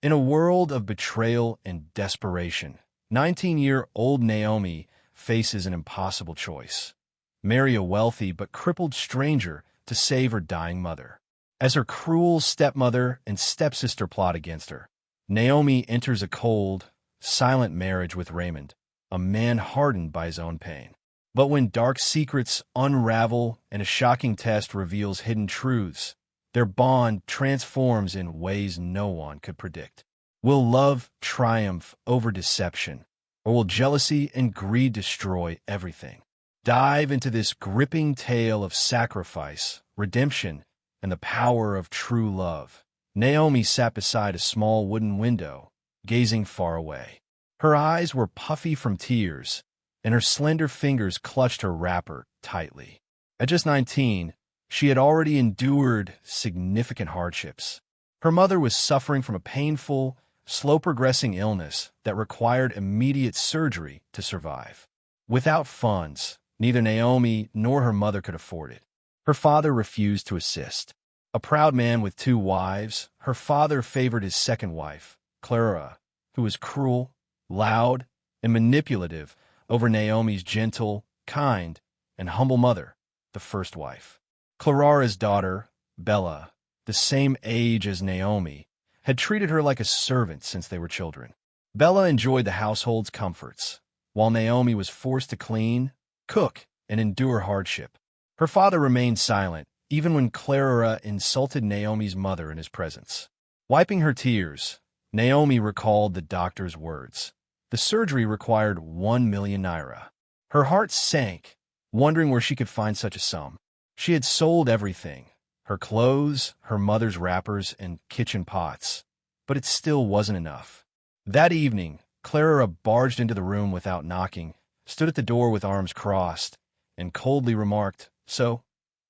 In a world of betrayal and desperation, 19-year-old Naomi faces an impossible choice. Marry a wealthy but crippled stranger to save her dying mother. As her cruel stepmother and stepsister plot against her, Naomi enters a cold, silent marriage with Raymond, a man hardened by his own pain. But when dark secrets unravel and a shocking test reveals hidden truths, their bond transforms in ways no one could predict. Will love triumph over deception, or will jealousy and greed destroy everything? Dive into this gripping tale of sacrifice, redemption, and the power of true love. Naomi sat beside a small wooden window, gazing far away. Her eyes were puffy from tears, and her slender fingers clutched her wrapper tightly. At just 19, she had already endured significant hardships. Her mother was suffering from a painful, slow-progressing illness that required immediate surgery to survive. Without funds, neither Naomi nor her mother could afford it. Her father refused to assist. A proud man with 2 wives, her father favored his second wife, Clara, who was cruel, loud, and manipulative over Naomi's gentle, kind, and humble mother, the first wife. Clara's daughter, Bella, the same age as Naomi, had treated her like a servant since they were children. Bella enjoyed the household's comforts, while Naomi was forced to clean, cook, and endure hardship. Her father remained silent, even when Clara insulted Naomi's mother in his presence. Wiping her tears, Naomi recalled the doctor's words. The surgery required 1 million naira. Her heart sank, wondering where she could find such a sum. She had sold everything, her clothes, her mother's wrappers, and kitchen pots, but it still wasn't enough. That evening, Clara barged into the room without knocking, stood at the door with arms crossed, and coldly remarked, "So,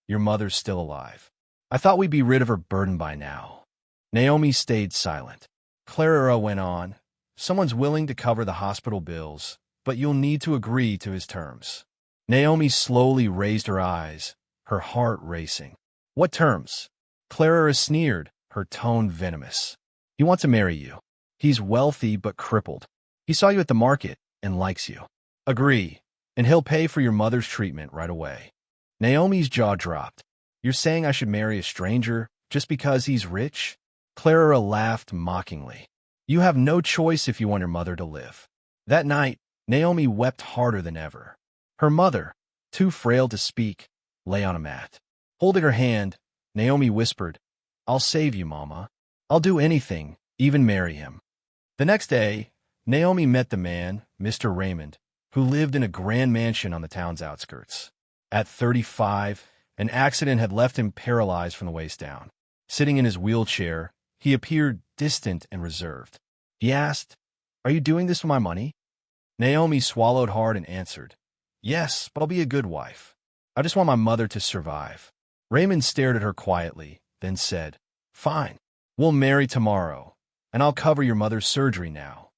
your mother's still alive. I thought we'd be rid of her burden by now." Naomi stayed silent. Clara went on, "Someone's willing to cover the hospital bills, but you'll need to agree to his terms." Naomi slowly raised her eyes, her heart racing. "What terms?" Clara sneered, her tone venomous. "He wants to marry you. He's wealthy but crippled. He saw you at the market and likes you. Agree, and he'll pay for your mother's treatment right away." Naomi's jaw dropped. "You're saying I should marry a stranger just because he's rich?" Clara laughed mockingly. "You have no choice if you want your mother to live." That night, Naomi wept harder than ever. Her mother, too frail to speak, lay on a mat. Holding her hand, Naomi whispered, "I'll save you, Mama. I'll do anything, even marry him." The next day, Naomi met the man, Mr. Raymond, who lived in a grand mansion on the town's outskirts. At 35, an accident had left him paralyzed from the waist down. Sitting in his wheelchair, he appeared distant and reserved. He asked, "Are you doing this for my money?" Naomi swallowed hard and answered, "Yes, but I'll be a good wife. I just want my mother to survive." Raymond stared at her quietly, then said, "Fine, we'll marry tomorrow, and I'll cover your mother's surgery now."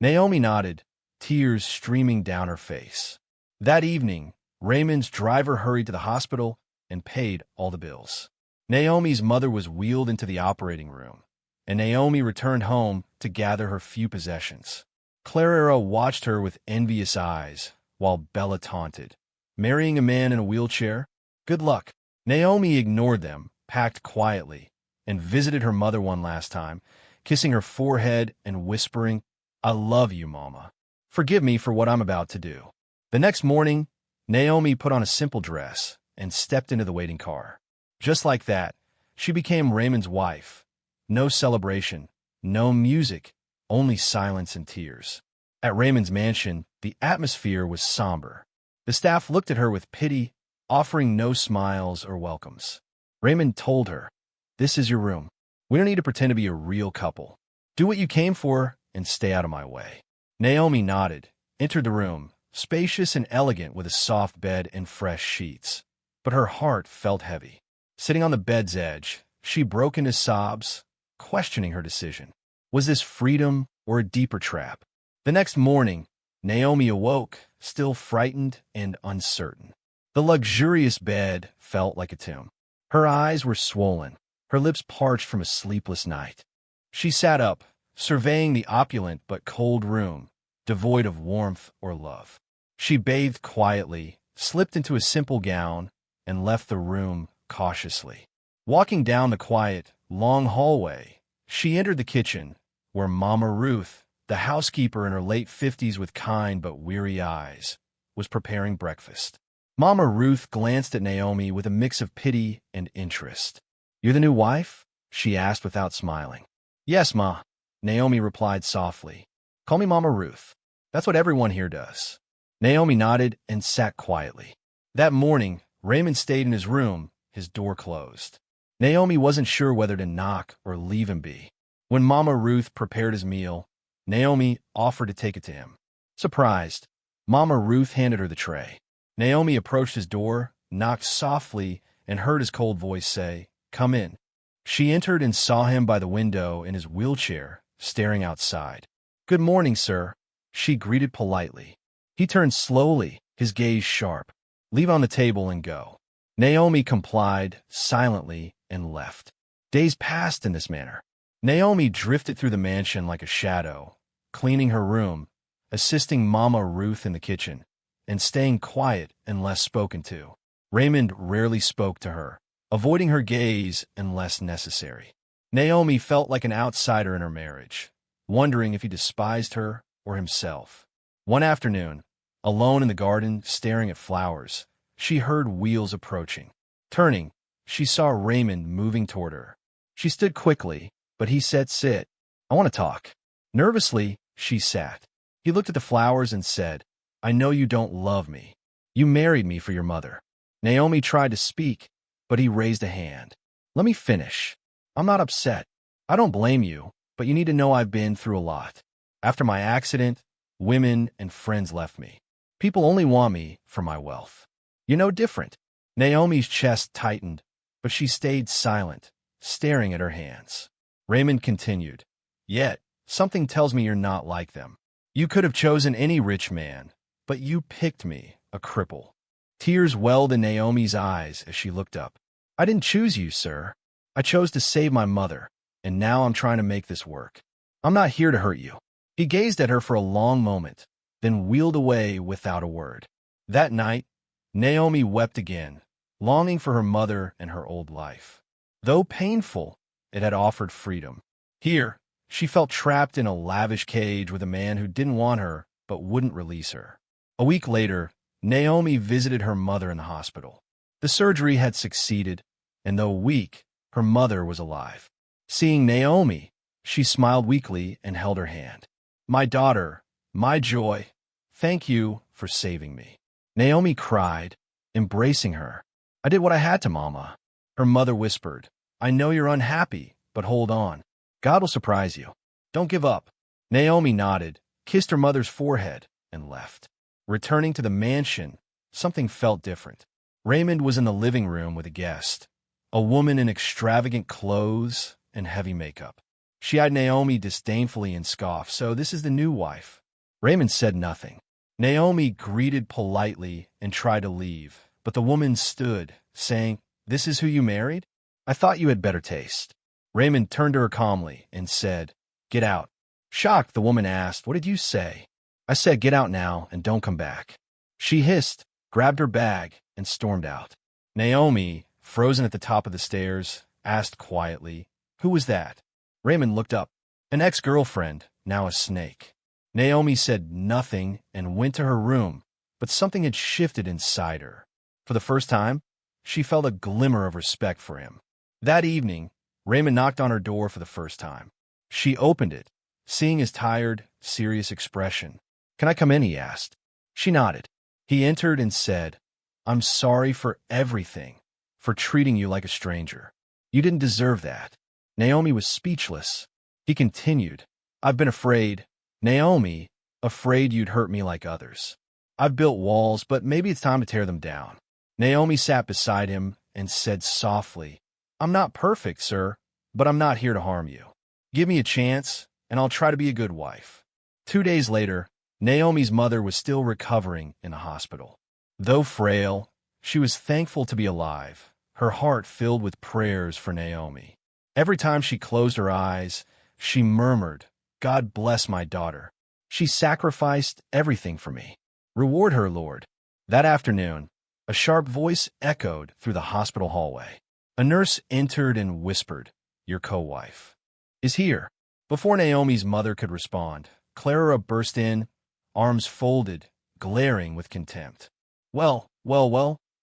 Naomi nodded, tears streaming down her face. That evening, Raymond's driver hurried to the hospital and paid all the bills. Naomi's mother was wheeled into the operating room, and Naomi returned home to gather her few possessions. Clara watched her with envious eyes, while Bella taunted, "Marrying a man in a wheelchair? Good luck." Naomi ignored them, packed quietly, and visited her mother one last time, kissing her forehead and whispering, "I love you, Mama. Forgive me for what I'm about to do." The next morning, Naomi put on a simple dress and stepped into the waiting car. Just like that, she became Raymond's wife. No celebration, no music, only silence and tears. At Raymond's mansion, the atmosphere was somber. The staff looked at her with pity, offering no smiles or welcomes. Raymond told her, "This is your room. We don't need to pretend to be a real couple. Do what you came for and stay out of my way." Naomi nodded, entered the room, spacious and elegant with a soft bed and fresh sheets. But her heart felt heavy. Sitting on the bed's edge, she broke into sobs, questioning her decision. Was this freedom or a deeper trap? The next morning, Naomi awoke, still frightened and uncertain. The luxurious bed felt like a tomb. Her eyes were swollen, her lips parched from a sleepless night. She sat up, surveying the opulent but cold room, devoid of warmth or love. She bathed quietly, slipped into a simple gown, and left the room cautiously. Walking down the quiet, long hallway, she entered the kitchen, where Mama Ruth, the housekeeper in her late 50s with kind but weary eyes, was preparing breakfast. Mama Ruth glanced at Naomi with a mix of pity and interest. "You're the new wife?" she asked without smiling. "Yes, Ma," Naomi replied softly. "Call me Mama Ruth. That's what everyone here does." Naomi nodded and sat quietly. That morning, Raymond stayed in his room, his door closed. Naomi wasn't sure whether to knock or leave him be. When Mama Ruth prepared his meal, Naomi offered to take it to him. Surprised, Mama Ruth handed her the tray. Naomi approached his door, knocked softly, and heard his cold voice say, "Come in." She entered and saw him by the window in his wheelchair, staring outside. "Good morning, sir," she greeted politely. He turned slowly, his gaze sharp. "Leave on the table and go." Naomi complied, silently, and left. Days passed in this manner. Naomi drifted through the mansion like a shadow, cleaning her room, assisting Mama Ruth in the kitchen, and staying quiet unless spoken to. Raymond rarely spoke to her, avoiding her gaze unless necessary. Naomi felt like an outsider in her marriage, wondering if he despised her or himself. One afternoon, alone in the garden staring at flowers, she heard wheels approaching. Turning, she saw Raymond moving toward her. She stood quickly, but he said, "Sit. I want to talk." Nervously, she sat. He looked at the flowers and said, "I know you don't love me. You married me for your mother." Naomi tried to speak, but he raised a hand. "Let me finish. I'm not upset. I don't blame you, but you need to know I've been through a lot. After my accident, women and friends left me. People only want me for my wealth. You're no different." Naomi's chest tightened, but she stayed silent, staring at her hands. Raymond continued, "Yet, something tells me you're not like them. You could have chosen any rich man, but you picked me, a cripple." Tears welled in Naomi's eyes as she looked up. "I didn't choose you, sir. I chose to save my mother, and now I'm trying to make this work. I'm not here to hurt you." He gazed at her for a long moment, then wheeled away without a word. That night, Naomi wept again, longing for her mother and her old life. Though painful, it had offered freedom. Here, she felt trapped in a lavish cage with a man who didn't want her but wouldn't release her. A week later, Naomi visited her mother in the hospital. The surgery had succeeded, and though weak, her mother was alive. Seeing Naomi, she smiled weakly and held her hand. "My daughter, my joy, thank you for saving me." Naomi cried, embracing her. "I did what I had to, Mama." Her mother whispered, "I know you're unhappy, but hold on. God will surprise you. Don't give up." Naomi nodded, kissed her mother's forehead, and left. Returning to the mansion, something felt different. Raymond was in the living room with a guest, a woman in extravagant clothes and heavy makeup. She eyed Naomi disdainfully and scoffed, "So this is the new wife?" Raymond said nothing. Naomi greeted politely and tried to leave, but the woman stood, saying, "This is who you married? I thought you had better taste." Raymond turned to her calmly and said, "Get out." Shocked, the woman asked, "What did you say?" "I said get out now and don't come back." She hissed, grabbed her bag, and stormed out. Naomi, frozen at the top of the stairs, asked quietly, "Who was that?" Raymond looked up. "An ex-girlfriend, now a snake." Naomi said nothing and went to her room, but something had shifted inside her. For the first time, she felt a glimmer of respect for him. That evening, Raymond knocked on her door for the first time. She opened it, seeing his tired, serious expression. "Can I come in?" he asked. She nodded. He entered and said, "I'm sorry for everything, for treating you like a stranger. You didn't deserve that." Naomi was speechless. He continued, "I've been afraid, Naomi, afraid you'd hurt me like others. I've built walls, but maybe it's time to tear them down." Naomi sat beside him and said softly, "I'm not perfect, sir, but I'm not here to harm you. Give me a chance, and I'll try to be a good wife." 2 days later, Naomi's mother was still recovering in the hospital. Though frail, she was thankful to be alive, her heart filled with prayers for Naomi. Every time she closed her eyes, she murmured, God bless my daughter. She sacrificed everything for me. Reward her, Lord. That afternoon, a sharp voice echoed through the hospital hallway. A nurse entered and whispered, "Your co-wife is here." Before Naomi's mother could respond, Clara burst in, arms folded, glaring with contempt. Well,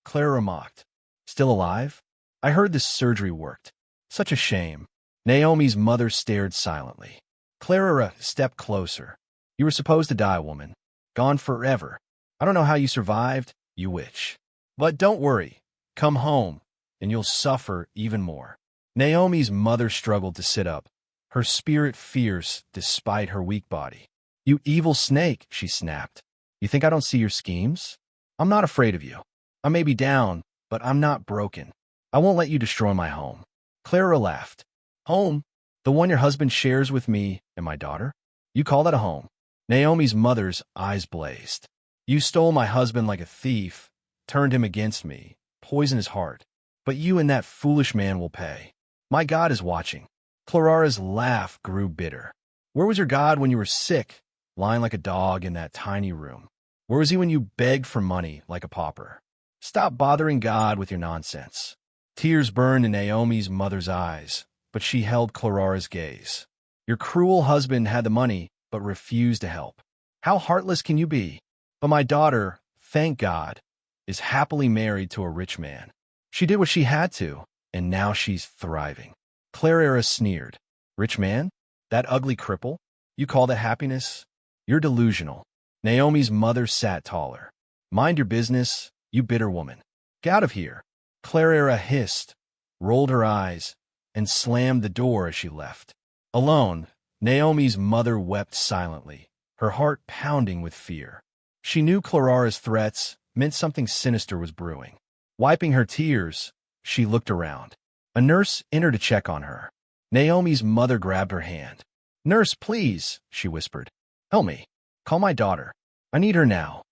Clara mocked. Still alive? I heard this surgery worked. Such a shame. Naomi's mother stared silently. Clara stepped closer. You were supposed to die, woman. Gone forever. I don't know how you survived, you witch. But don't worry. Come home, and you'll suffer even more. Naomi's mother struggled to sit up, her spirit fierce despite her weak body. You evil snake, she snapped. You think I don't see your schemes? I'm not afraid of you. I may be down, but I'm not broken. I won't let you destroy my home. Clara laughed. Home? The one your husband shares with me and my daughter? You call that a home? Naomi's mother's eyes blazed. You stole my husband like a thief, turned him against me, poisoned his heart. But you and that foolish man will pay. My God is watching. Clara's laugh grew bitter. Where was your God when you were sick, lying like a dog in that tiny room? Where was he when you begged for money like a pauper? Stop bothering God with your nonsense. Tears burned in Naomi's mother's eyes, but she held Clara's gaze. Your cruel husband had the money, but refused to help. How heartless can you be? But my daughter, thank God, is happily married to a rich man. She did what she had to, and now she's thriving. Clara sneered. Rich man? That ugly cripple? You call that happiness? You're delusional. Naomi's mother sat taller. Mind your business, you bitter woman. Get out of here. Clara hissed, rolled her eyes, and slammed the door as she left. Alone, Naomi's mother wept silently, her heart pounding with fear. She knew Clara's threats meant something sinister was brewing. Wiping her tears, she looked around. A nurse entered to check on her. Naomi's mother grabbed her hand. Nurse, please, she whispered. Help me. Call my daughter. I need her now.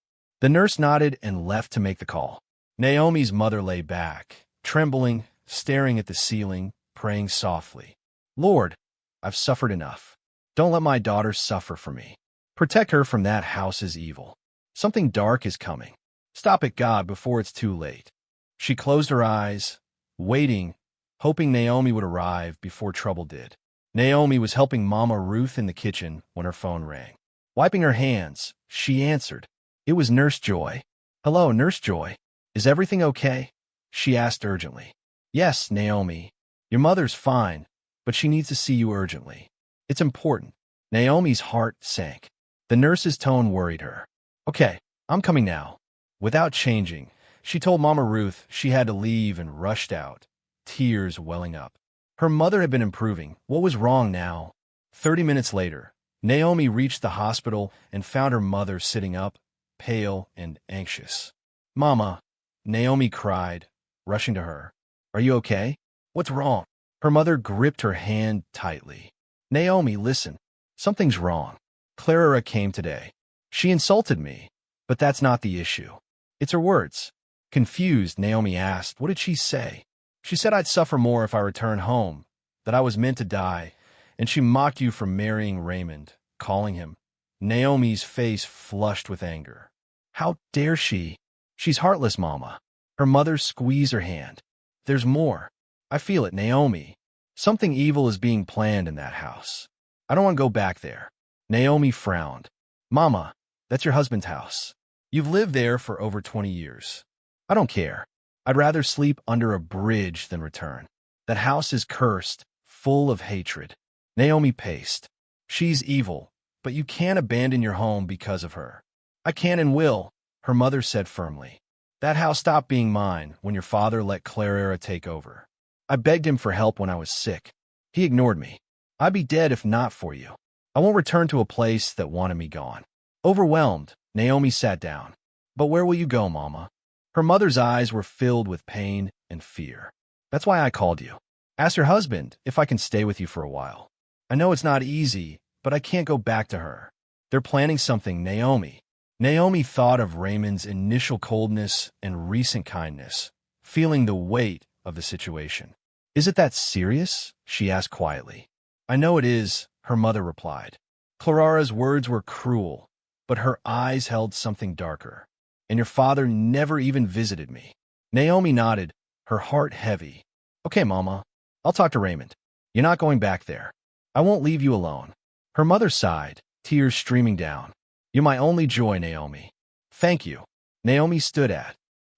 The nurse nodded and left to make the call. Naomi's mother lay back, trembling, staring at the ceiling, praying softly. Lord, I've suffered enough. Don't let my daughter suffer for me. Protect her from that house's evil. Something dark is coming. Stop it, God, before it's too late. She closed her eyes, waiting, hoping Naomi would arrive before trouble did. Naomi was helping Mama Ruth in the kitchen when her phone rang. Wiping her hands, she answered. It was Nurse Joy. Hello, Nurse Joy. Is everything okay? She asked urgently. Yes, Naomi. Your mother's fine, but she needs to see you urgently. It's important. Naomi's heart sank. The nurse's tone worried her. Okay, I'm coming now. Without changing, she told Mama Ruth she had to leave and rushed out, tears welling up. Her mother had been improving. What was wrong now? 30 minutes later, Naomi reached the hospital and found her mother sitting up, pale and anxious. Mama, Naomi cried, rushing to her. Are you okay? What's wrong? Her mother gripped her hand tightly. Naomi, listen. Something's wrong. Clara came today. She insulted me, but that's not the issue. It's her words. Confused, Naomi asked, what did she say? She said I'd suffer more if I returned home, that I was meant to die, and she mocked you for marrying Raymond, calling him. Naomi's face flushed with anger. How dare she? She's heartless, Mama. Her mother squeezed her hand. There's more. I feel it, Naomi. Something evil is being planned in that house. I don't want to go back there. Naomi frowned. Mama, that's your husband's house. You've lived there for over 20 years. I don't care. I'd rather sleep under a bridge than return. That house is cursed, full of hatred. Naomi paced. She's evil, but you can't abandon your home because of her. I can and will, her mother said firmly. That house stopped being mine when your father let Clara take over. I begged him for help when I was sick. He ignored me. I'd be dead if not for you. I won't return to a place that wanted me gone. Overwhelmed, Naomi sat down. But where will you go, Mama? Her mother's eyes were filled with pain and fear. That's why I called you. Ask your husband if I can stay with you for a while. I know it's not easy, but I can't go back to her. They're planning something, Naomi. Naomi thought of Raymond's initial coldness and recent kindness, feeling the weight of the situation. Is it that serious? She asked quietly. I know it is, her mother replied. Clarara's words were cruel, but her eyes held something darker. And your father never even visited me. Naomi nodded, her heart heavy. Okay, Mama, I'll talk to Raymond. You're not going back there. I won't leave you alone. Her mother sighed, tears streaming down. You're my only joy, Naomi. Thank you. Naomi stood at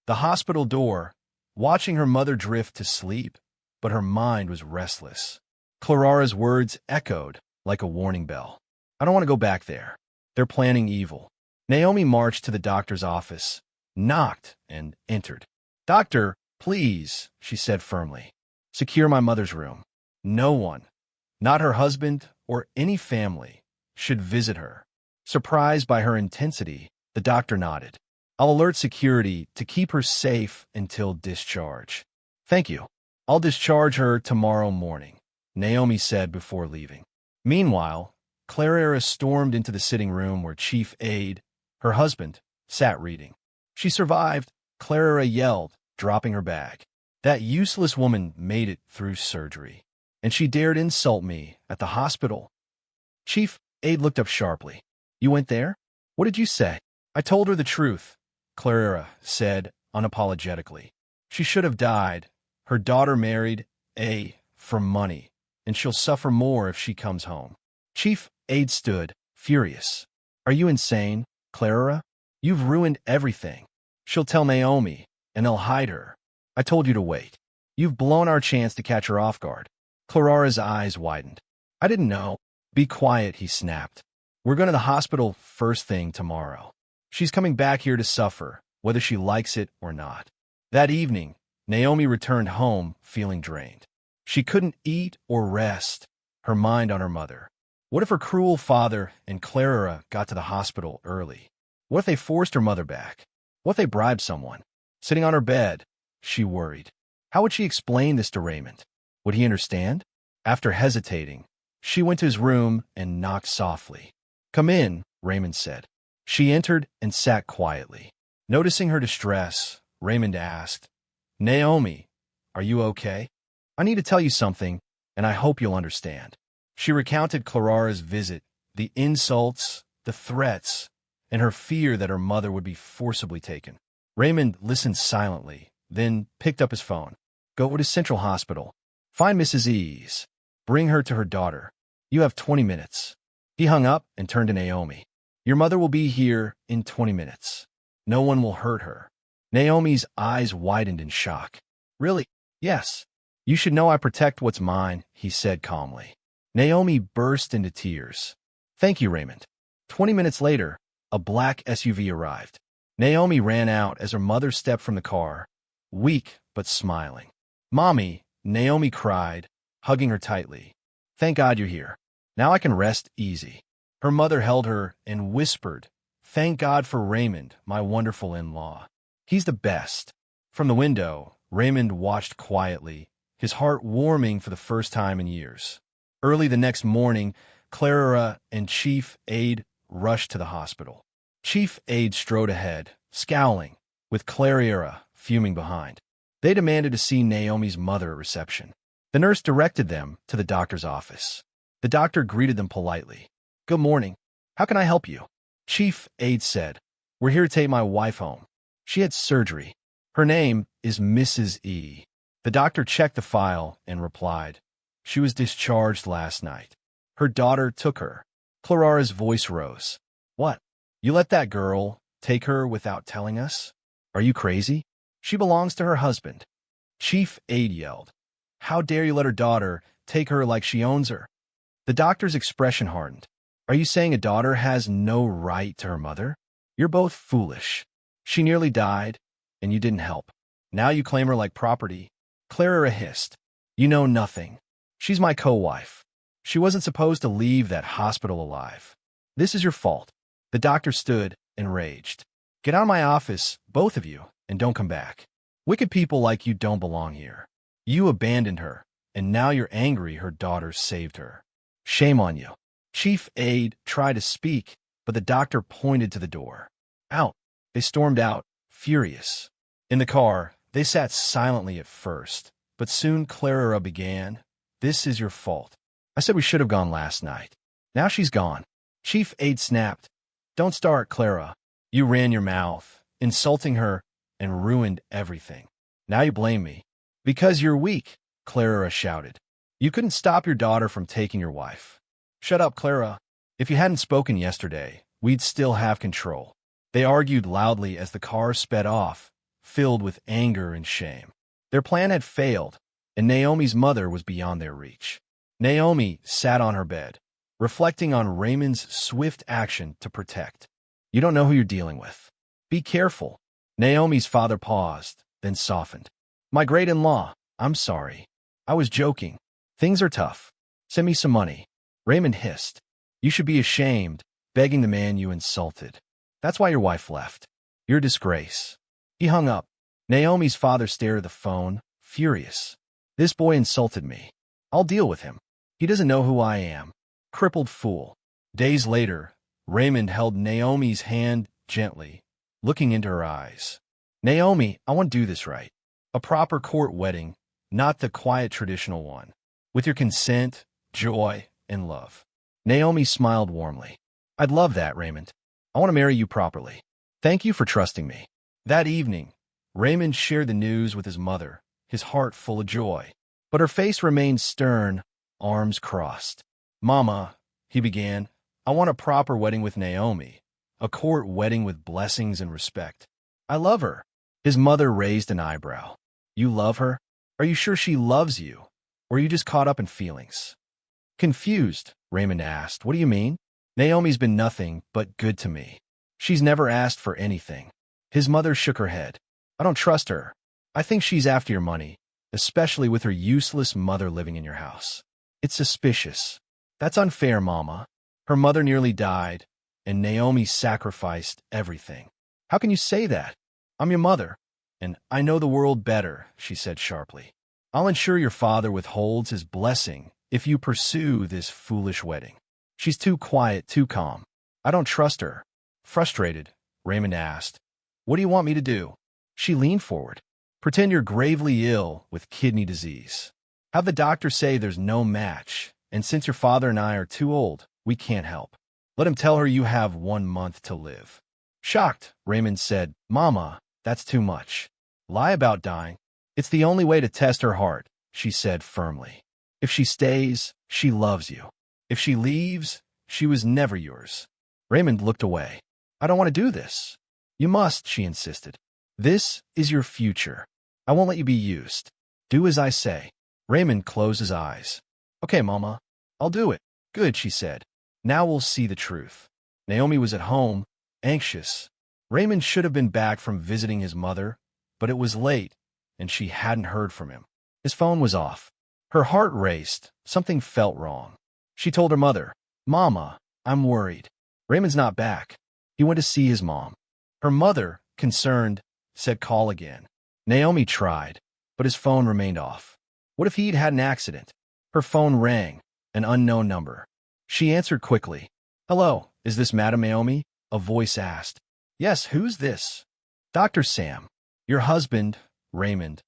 the hospital door, watching her mother drift to sleep, but her mind was restless. Clarara's words echoed like a warning bell. I don't want to go back there. They're planning evil. Naomi marched to the doctor's office, knocked, and entered. Doctor, please, she said firmly. Secure my mother's room. No one, not her husband or any family, should visit her. Surprised by her intensity, the doctor nodded. I'll alert security to keep her safe until discharge. Thank you. I'll discharge her tomorrow morning, Naomi said before leaving. Meanwhile, Clara stormed into the sitting room where Chief Aide, her husband, sat reading. She survived, Clara yelled, dropping her bag. That useless woman made it through surgery. And she dared insult me at the hospital. Chief Aide looked up sharply. You went there? What did you say? I told her the truth, Clara said unapologetically. She should have died. Her daughter married for money, and she'll suffer more if she comes home. Chief Aide stood, furious. Are you insane, Clara? You've ruined everything. She'll tell Naomi, and they'll hide her. I told you to wait. You've blown our chance to catch her off guard. Clarara's eyes widened. I didn't know. Be quiet, he snapped. We're going to the hospital first thing tomorrow. She's coming back here to suffer, whether she likes it or not. That evening, Naomi returned home feeling drained. She couldn't eat or rest, her mind on her mother. What if her cruel father and Clara got to the hospital early? What if they forced her mother back? What if they bribed someone? Sitting on her bed, she worried. How would she explain this to Raymond? Would he understand? After hesitating, she went to his room and knocked softly. Come in, Raymond said. She entered and sat quietly. Noticing her distress, Raymond asked, Naomi, are you okay? I need to tell you something, and I hope you'll understand. She recounted Clarara's visit, the insults, the threats, and her fear that her mother would be forcibly taken. Raymond listened silently, then picked up his phone. Go to Central Hospital. Find Mrs. Ease. Bring her to her daughter. You have 20 minutes. He hung up and turned to Naomi. Your mother will be here in 20 minutes. No one will hurt her. Naomi's eyes widened in shock. Really? Yes. You should know I protect what's mine, he said calmly. Naomi burst into tears. Thank you, Raymond. 20 minutes later, a black SUV arrived. Naomi ran out as her mother stepped from the car, weak but smiling. Mommy, Naomi cried, hugging her tightly. Thank God you're here. Now I can rest easy. Her mother held her and whispered, Thank God for Raymond, my wonderful in-law. He's the best. From the window, Raymond watched quietly, his heart warming for the first time in years. Early the next morning, Clara and Chief Aide rushed to the hospital. Chief Aide strode ahead, scowling, with Clara fuming behind. They demanded to see Naomi's mother at reception. The nurse directed them to the doctor's office. The doctor greeted them politely. Good morning. How can I help you? Chief Aide said, We're here to take my wife home. She had surgery. Her name is Mrs. E. The doctor checked the file and replied, She was discharged last night. Her daughter took her. Clarara's voice rose. What? You let that girl take her without telling us? Are you crazy? She belongs to her husband. Chief Aide yelled. How dare you let her daughter take her like she owns her? The doctor's expression hardened. Are you saying a daughter has no right to her mother? You're both foolish. She nearly died, and you didn't help. Now you claim her like property. Clara hissed. You know nothing. She's my co-wife. She wasn't supposed to leave that hospital alive. This is your fault. The doctor stood, enraged. Get out of my office, both of you, and don't come back. Wicked people like you don't belong here. You abandoned her, and now you're angry her daughter saved her. Shame on you. Chief Aide tried to speak, but the doctor pointed to the door. Out. They stormed out, furious. In the car, they sat silently at first, but soon Clara began. This is your fault. I said we should have gone last night. Now she's gone. Chief Aide snapped. Don't start, Clara. You ran your mouth, insulting her, and ruined everything. Now you blame me. Because you're weak, Clara shouted. You couldn't stop your daughter from taking your wife. Shut up, Clara. If you hadn't spoken yesterday, we'd still have control. They argued loudly as the car sped off, filled with anger and shame. Their plan had failed, and Naomi's mother was beyond their reach. Naomi sat on her bed, reflecting on Raymond's swift action to protect. You don't know who you're dealing with. Be careful. Naomi's father paused, then softened. My great-in-law, I'm sorry. I was joking. Things are tough. Send me some money. Raymond hissed. You should be ashamed, begging the man you insulted. That's why your wife left. You're a disgrace. He hung up. Naomi's father stared at the phone, furious. This boy insulted me. I'll deal with him. He doesn't know who I am. Crippled fool. Days later, Raymond held Naomi's hand gently, looking into her eyes. Naomi, I want to do this right. A proper court wedding, not the quiet traditional one. With your consent, joy, and love. Naomi smiled warmly. I'd love that, Raymond. I want to marry you properly. Thank you for trusting me. That evening, Raymond shared the news with his mother, his heart full of joy. But her face remained stern, arms crossed. Mama, he began, I want a proper wedding with Naomi, a court wedding with blessings and respect. I love her. His mother raised an eyebrow. You love her? Are you sure she loves you? Or are you just caught up in feelings? Confused, Raymond asked, what do you mean? Naomi's been nothing but good to me. She's never asked for anything. His mother shook her head. I don't trust her. I think she's after your money, especially with her useless mother living in your house. It's suspicious. That's unfair, Mama. Her mother nearly died, and Naomi sacrificed everything. How can you say that? I'm your mother, and I know the world better, she said sharply. I'll ensure your father withholds his blessing if you pursue this foolish wedding. She's too quiet, too calm. I don't trust her. Frustrated, Raymond asked, what do you want me to do? She leaned forward. Pretend you're gravely ill with kidney disease. Have the doctor say there's no match, and since your father and I are too old, we can't help. Let him tell her you have 1 month to live. Shocked, Raymond said, Mama, that's too much. Lie about dying. It's the only way to test her heart, she said firmly. If she stays, she loves you. If she leaves, she was never yours. Raymond looked away. I don't want to do this. You must, she insisted. This is your future. I won't let you be used. Do as I say. Raymond closed his eyes. Okay, Mama, I'll do it. Good, she said. Now we'll see the truth. Naomi was at home, anxious. Raymond should have been back from visiting his mother, but it was late, and she hadn't heard from him. His phone was off. Her heart raced. Something felt wrong. She told her mother, Mama, I'm worried. Raymond's not back. He went to see his mom. Her mother, concerned, said call again. Naomi tried, but his phone remained off. What if he'd had an accident? Her phone rang, an unknown number. She answered quickly. Hello, is this Madam Naomi? A voice asked. Yes, who's this? Dr. Sam. Your husband, Raymond,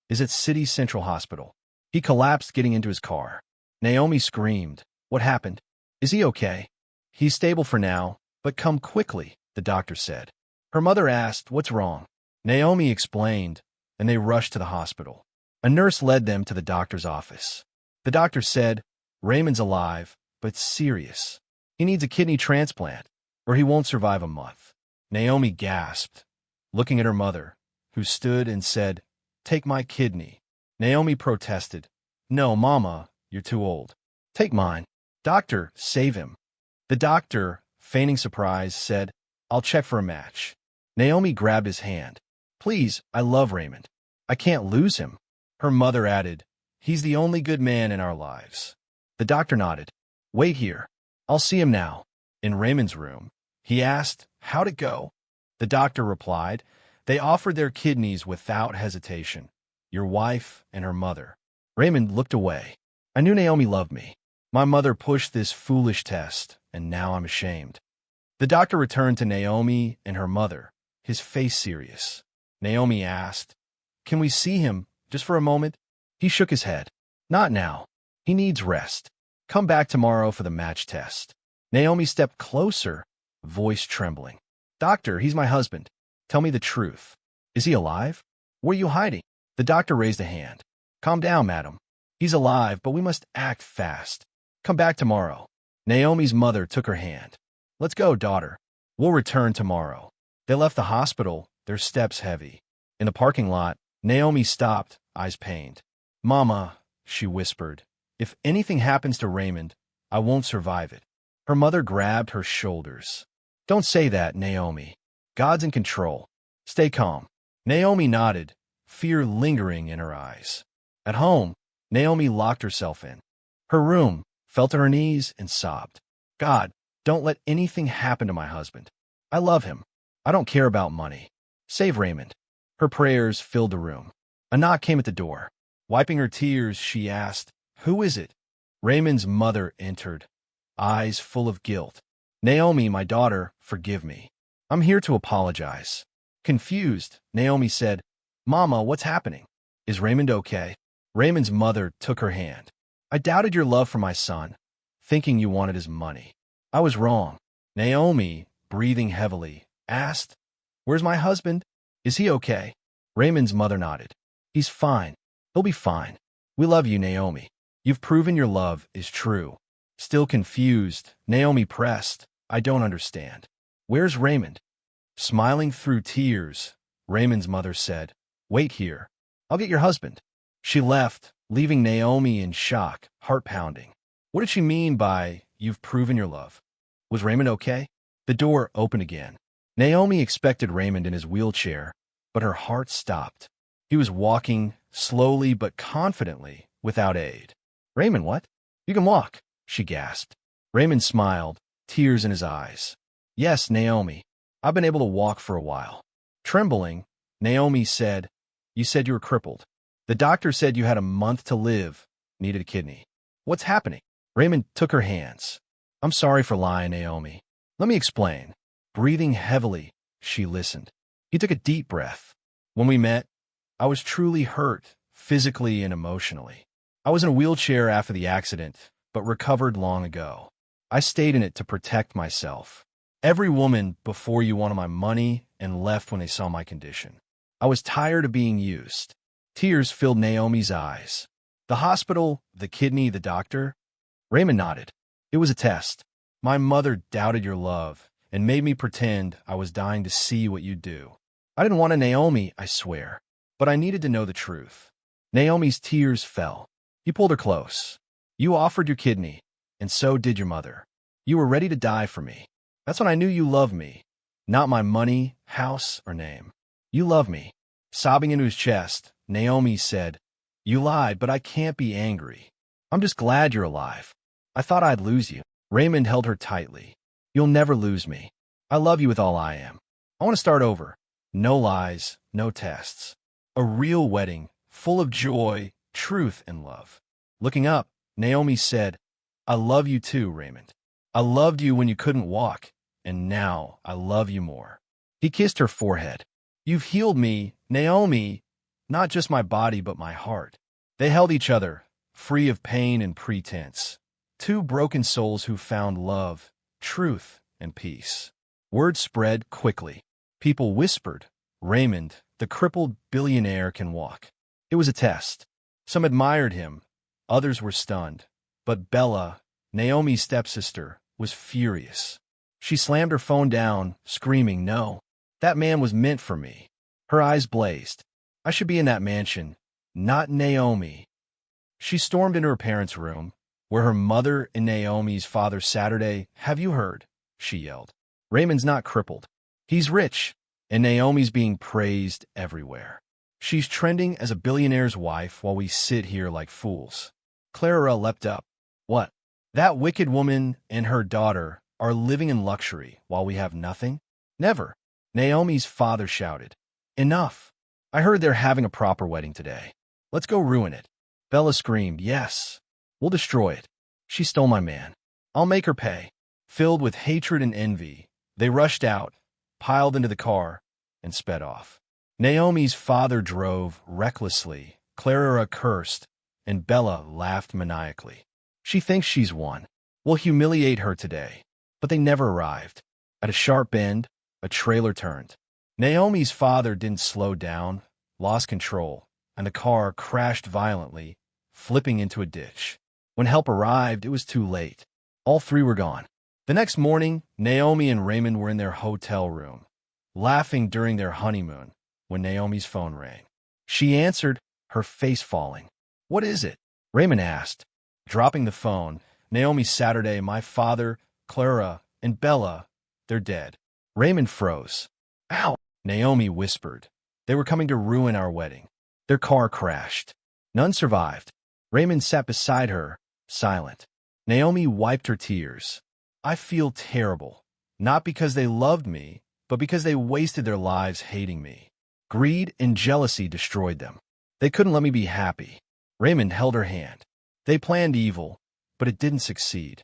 is at City Central Hospital. He collapsed getting into his car. Naomi screamed. What happened? Is he okay? He's stable for now, but come quickly, the doctor said. Her mother asked, what's wrong? Naomi explained, and they rushed to the hospital. A nurse led them to the doctor's office. The doctor said, Raymond's alive, but serious. He needs a kidney transplant, or he won't survive a month. Naomi gasped, looking at her mother, who stood and said, Take my kidney. Naomi protested. No, Mama, you're too old. Take mine. Doctor, save him. The doctor, feigning surprise, said, I'll check for a match. Naomi grabbed his hand. Please, I love Raymond. I can't lose him. Her mother added, He's the only good man in our lives. The doctor nodded. Wait here. I'll see him now. In Raymond's room, he asked, How'd it go? The doctor replied, They offered their kidneys without hesitation. Your wife and her mother. Raymond looked away. I knew Naomi loved me. My mother pushed this foolish test, and now I'm ashamed. The doctor returned to Naomi and her mother, his face serious. Naomi asked, Can we see him, just for a moment? He shook his head. Not now. He needs rest. Come back tomorrow for the match test. Naomi stepped closer, voice trembling. Doctor, he's my husband. Tell me the truth. Is he alive? Where are you hiding? The doctor raised a hand. Calm down, madam. He's alive, but we must act fast. Come back tomorrow. Naomi's mother took her hand. Let's go, daughter. We'll return tomorrow. They left the hospital, their steps heavy. In the parking lot, Naomi stopped, eyes pained. Mama, she whispered, if anything happens to Raymond, I won't survive it. Her mother grabbed her shoulders. Don't say that, Naomi. God's in control. Stay calm. Naomi nodded, fear lingering in her eyes. At home, Naomi locked herself in her room, fell to her knees, and sobbed. God, don't let anything happen to my husband. I love him. I don't care about money. Save Raymond. Her prayers filled the room. A knock came at the door. Wiping her tears, she asked, Who is it? Raymond's mother entered, eyes full of guilt. Naomi, my daughter, forgive me. I'm here to apologize. Confused, Naomi said, Mama, what's happening? Is Raymond okay? Raymond's mother took her hand. I doubted your love for my son, thinking you wanted his money. I was wrong. Naomi, breathing heavily, asked, Where's my husband? Is he okay? Raymond's mother nodded. He's fine. He'll be fine. We love you, Naomi. You've proven your love is true. Still confused, Naomi pressed, I don't understand. Where's Raymond? Smiling through tears, Raymond's mother said, Wait here. I'll get your husband. She left, leaving Naomi in shock, heart pounding. What did she mean by, you've proven your love? Was Raymond okay? The door opened again. Naomi expected Raymond in his wheelchair, but her heart stopped. He was walking, slowly but confidently, without aid. Raymond, what? You can walk, she gasped. Raymond smiled, tears in his eyes. Yes, Naomi. I've been able to walk for a while. Trembling, Naomi said, You said you were crippled. The doctor said you had a month to live, needed a kidney. What's happening? Raymond took her hands. I'm sorry for lying, Naomi. Let me explain. Breathing heavily, she listened. He took a deep breath. When we met, I was truly hurt, physically and emotionally. I was in a wheelchair after the accident, but recovered long ago. I stayed in it to protect myself. Every woman before you wanted my money and left when they saw my condition. I was tired of being used. Tears filled Naomi's eyes. The hospital, the kidney, the doctor? Raymond nodded. It was a test. My mother doubted your love and made me pretend I was dying to see what you'd do. I didn't want a Naomi, I swear, but I needed to know the truth. Naomi's tears fell. He pulled her close. You offered your kidney, and so did your mother. You were ready to die for me. That's when I knew you loved me, not my money, house, or name. You love me. Sobbing into his chest, Naomi said, You lied, but I can't be angry. I'm just glad you're alive. I thought I'd lose you. Raymond held her tightly. You'll never lose me. I love you with all I am. I want to start over. No lies, no tests. A real wedding, full of joy, truth, and love. Looking up, Naomi said, I love you too, Raymond. I loved you when you couldn't walk, and now I love you more. He kissed her forehead. You've healed me, Naomi, not just my body but my heart. They held each other, free of pain and pretense. Two broken souls who found love, truth, and peace. Word spread quickly. People whispered, Raymond, the crippled billionaire, can walk. It was a test. Some admired him, others were stunned. But Bella, Naomi's stepsister, was furious. She slammed her phone down, screaming, No, that man was meant for me. Her eyes blazed. I should be in that mansion, not Naomi. She stormed into her parents' room, where her mother and Naomi's father Saturday. Have you heard? She yelled. Raymond's not crippled. He's rich, and Naomi's being praised everywhere. She's trending as a billionaire's wife while we sit here like fools. Clara leapt up. What? That wicked woman and her daughter are living in luxury while we have nothing? Never. Naomi's father shouted. Enough. I heard they're having a proper wedding today. Let's go ruin it. Bella screamed, Yes. We'll destroy it. She stole my man. I'll make her pay. Filled with hatred and envy, they rushed out, piled into the car, and sped off. Naomi's father drove recklessly, Clara cursed, and Bella laughed maniacally. She thinks she's won. We'll humiliate her today. But they never arrived. At a sharp bend, a trailer turned. Naomi's father didn't slow down, lost control, and the car crashed violently, flipping into a ditch. When help arrived, it was too late. All three were gone. The next morning, Naomi and Raymond were in their hotel room, laughing during their honeymoon, when Naomi's phone rang. She answered, her face falling. "What is it?" Raymond asked. Dropping the phone, "Naomi, Saturday, my father, Clara, and Bella, they're dead." Raymond froze. "Ow!" Naomi whispered. "They were coming to ruin our wedding. Their car crashed. None survived." Raymond sat beside her, silent. Naomi wiped her tears. "I feel terrible, not because they loved me, but because they wasted their lives hating me. Greed and jealousy destroyed them. They couldn't let me be happy." Raymond held her hand. "They planned evil, but it didn't succeed.